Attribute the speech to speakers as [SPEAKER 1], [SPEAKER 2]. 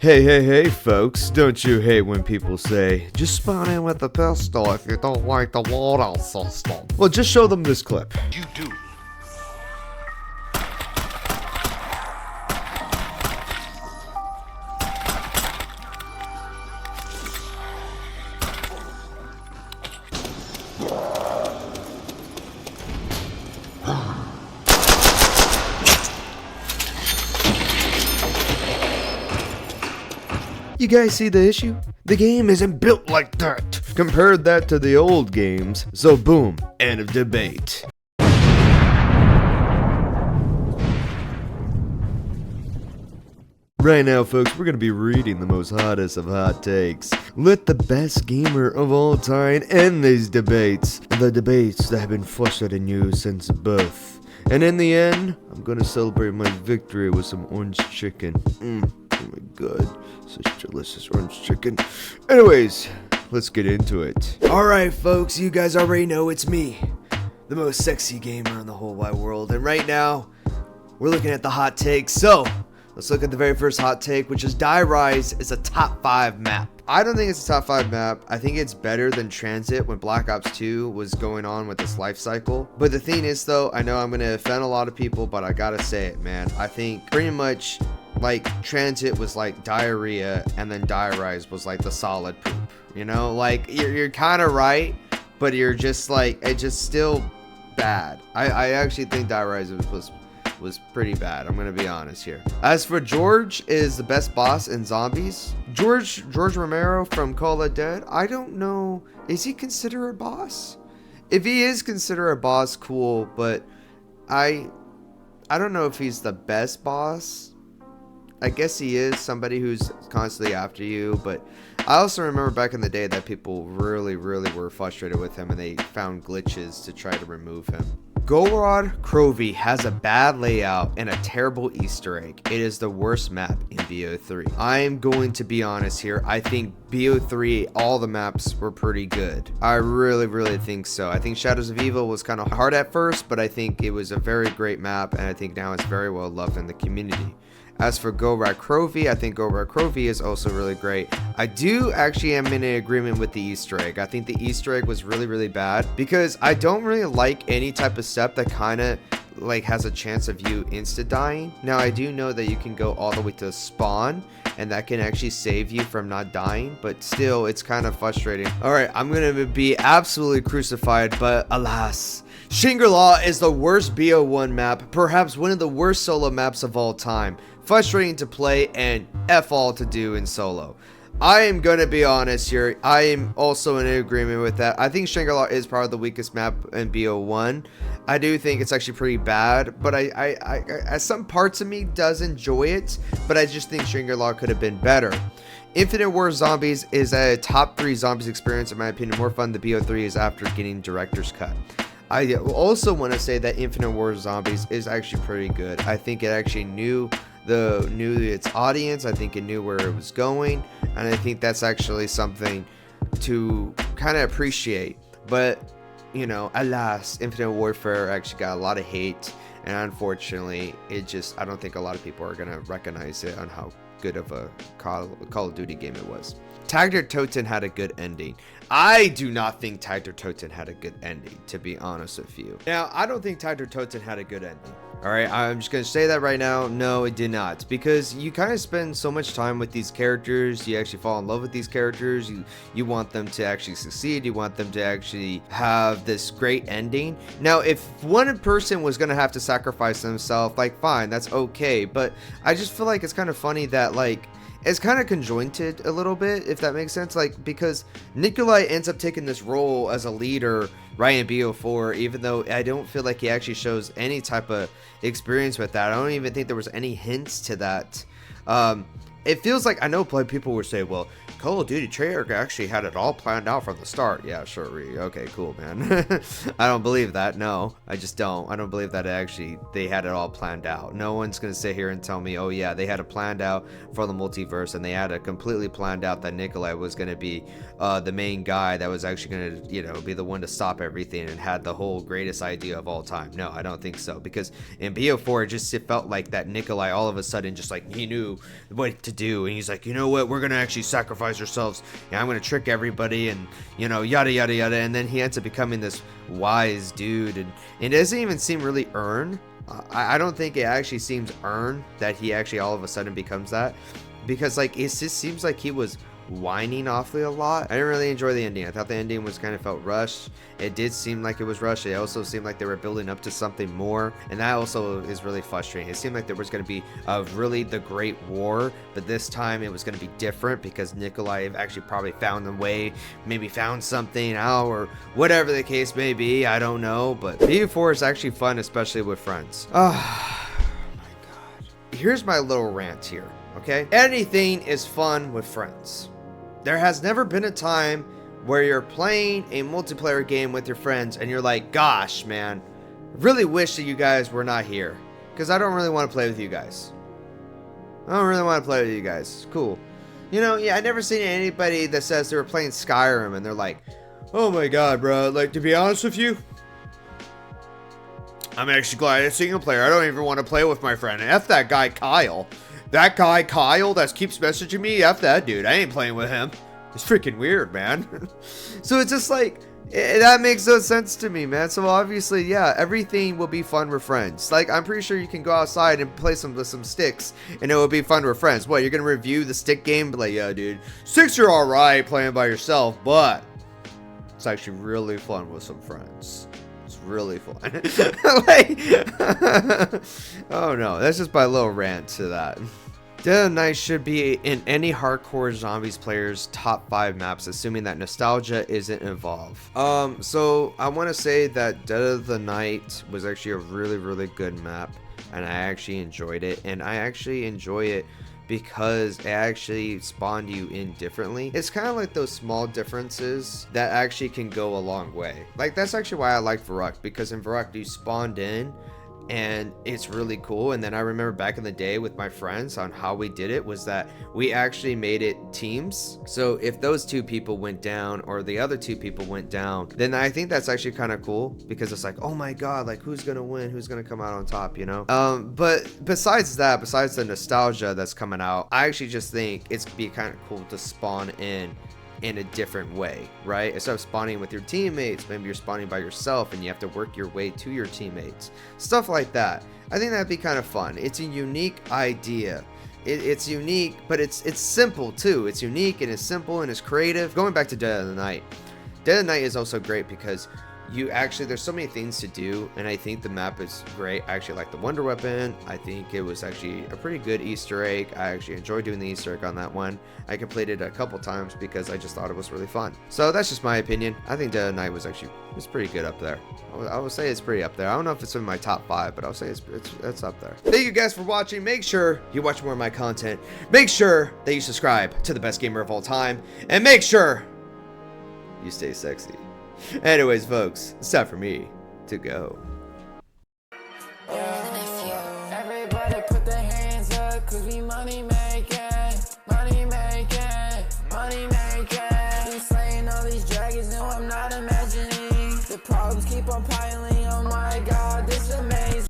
[SPEAKER 1] Hey, folks, don't you hate when people say, just spawn in with the pistol if you don't like the loadout system? Well, just show them this clip.
[SPEAKER 2] You do.
[SPEAKER 1] You guys see the issue? The game isn't built like that. Compared that to the old games, so boom, end of debate. Right now, folks, we're gonna be reading the most hottest of hot takes. Let the best gamer of all time end these debates. The debates that have been frustrating you since birth. And in the end, I'm gonna celebrate my victory with some orange chicken. Oh my god, such delicious orange chicken. Anyways, let's get into it. Alright folks, you guys already know it's me, the most sexy gamer in the whole wide world. And right now, we're looking at the hot takes. So, let's look at the very first hot take, which is Die Rise is a top 5 map. I don't think it's a top 5 map. I think it's better than Transit when Black Ops 2 was going on with this life cycle. But the thing is though, I know I'm going to offend a lot of people, but I gotta say it, man. I think pretty much like Transit was like diarrhea and then Die Rise was like the solid poop. You know, like you're kind of right, but you're just like, it's just still bad. I actually think Die Rise was pretty bad. I'm gonna be honest here. As for George is the best boss in zombies. George Romero from Call of Dead, I don't know, is he considered a boss? If he is considered a boss, cool, but I don't know if he's the best boss. I guess he is somebody who's constantly after you, but I also remember back in the day that people really were frustrated with him and they found glitches to try to remove him. Gorod Krovi has a bad layout and a terrible Easter egg. It is the worst map in BO3. I am going to be honest here. I think BO3, all the maps were pretty good. I really think so. I think Shadows of Evil was kind of hard at first, but I think it was a very great map, and I think now it's very well loved in the community. As for Gorod Krovi, I think Gorod Krovi is also really great. I do actually am in agreement with the Easter egg. I think the Easter egg was really bad because I don't really like any type of step that kind of like has a chance of you insta dying. Now I do know that you can go all the way to spawn and that can actually save you from not dying, but still it's kind of frustrating. All right, I'm gonna be absolutely crucified, but alas, Shangri-La is the worst BO1 map, perhaps one of the worst solo maps of all time. Frustrating to play and F all to do in solo. I am gonna be honest here. I am also in agreement with that. I think Shangri-La is probably the weakest map in BO1. I do think it's actually pretty bad, but I some parts of me does enjoy it, but I just think Shangri-La could have been better. Infinite War Zombies is a top 3 zombies experience in my opinion. More fun than BO3 is after getting director's cut. I also want to say that Infinite War Zombies is actually pretty good. I think it actually knew its audience. I think it knew where it was going, and I think that's actually something to kind of appreciate. But you know, alas, Infinite Warfare actually got a lot of hate, and unfortunately I don't think a lot of people are gonna recognize it on how good of a Call of Duty game it was. Tagged Toten had a good ending. I do not think Tagged Toten had a good ending, to be honest with you. Now, I don't think Tagged Toten had a good ending. Alright, I'm just going to say that right now. No, it did not. Because you kind of spend so much time with these characters. You actually fall in love with these characters. You want them to actually succeed. You want them to actually have this great ending. Now, if one person was going to have to sacrifice themselves, like, fine, that's okay. But I just feel like it's kind of funny that, like, it's kind of conjointed a little bit, if that makes sense, like, because Nikolai ends up taking this role as a leader right in BO4, even though I don't feel like he actually shows any type of experience with that. I don't even think there was any hints to that. It feels like, I know people will say, well, Call of Duty Treyarch actually had it all planned out from the start. Yeah, sure. Okay, cool, man. I don't believe that. No, I just don't. I don't believe that they had it all planned out. No one's going to sit here and tell me, oh yeah, they had it planned out for the multiverse, and they had it completely planned out that Nikolai was going to be the main guy that was actually going to, you know, be the one to stop everything and had the whole greatest idea of all time. No, I don't think so, because in BO4 it felt like that Nikolai all of a sudden just like he knew what to do, and he's like, you know what, we're gonna actually sacrifice ourselves, yeah, I'm gonna trick everybody, and you know, yada yada yada, and then he ends up becoming this wise dude, and it doesn't even seem really earned. I don't think it actually seems earned that he actually all of a sudden becomes that, because like it just seems like he was whining awfully a lot. I didn't really enjoy the ending. I thought the ending was kind of felt rushed. It did seem like it was rushed. It also seemed like they were building up to something more, and that also is really frustrating. It seemed like there was going to be really the Great War, but this time it was going to be different because Nikolai actually probably found a way, maybe found something out, or whatever the case may be. I don't know, but BU4 is actually fun, especially with friends. Oh my god. Here's my little rant here, okay? Anything is fun with friends. There has never been a time where you're playing a multiplayer game with your friends and you're like, gosh, man, I really wish that you guys were not here, because I don't really want to play with you guys. I don't really want to play with you guys. Cool. You know, yeah, I never seen anybody that says they were playing Skyrim and they're like, oh my god, bro, like, to be honest with you, I'm actually glad it's single player. I don't even want to play with my friend. F that guy Kyle. That guy Kyle that keeps messaging me, F that dude. I ain't playing with him. It's freaking weird, man. So it's just like, that makes no sense to me, man. So obviously, yeah, everything will be fun with friends. Like, I'm pretty sure you can go outside and play with some sticks, and it will be fun with friends. What, you're gonna review the stick game? But like, yeah, dude, sticks are alright playing by yourself, but it's actually really fun with some friends. It's really fun. Like, oh no, that's just my little rant to that. Dead of Night should be in any hardcore zombies player's top 5 maps, assuming that nostalgia isn't involved. So I want to say that Dead of the Night was actually a really good map, and I actually enjoyed it, and I actually enjoy it because it actually spawned you in differently. It's kind of like those small differences that actually can go a long way. Like, that's actually why I like Varrock, because in Varrock you spawned in and it's really cool. And then I remember back in the day with my friends on how we did it was that we actually made it teams. So if those 2 people went down or the other 2 people went down, then I think that's actually kind of cool, because it's like, oh my god, like, who's gonna win, who's gonna come out on top, you know? But besides that, besides the nostalgia that's coming out, I actually just think it's be kind of cool to spawn in a different way, right? Instead of spawning with your teammates, maybe you're spawning by yourself and you have to work your way to your teammates, stuff like that. I think that'd be kind of fun. It's a unique idea. It's unique, but it's simple too. It's unique and it's simple and it's creative. Going back to Dead of the Night, Dead of the Night is also great because there's so many things to do, and I think the map is great. I actually like the wonder weapon. I think it was actually a pretty good Easter egg. I actually enjoyed doing the Easter egg on that one. I completed it a couple times because I just thought it was really fun. So that's just my opinion. I think Dead of the Night was pretty good up there. I would say it's pretty up there. I don't know if it's in my top 5, but I'll say it's up there. Thank you guys for watching. Make sure you watch more of my content. Make sure that you subscribe to the best gamer of all time, and make sure you stay sexy. Anyways, folks, it's time for me to go.
[SPEAKER 2] Everybody put their hands up, 'cause we money man.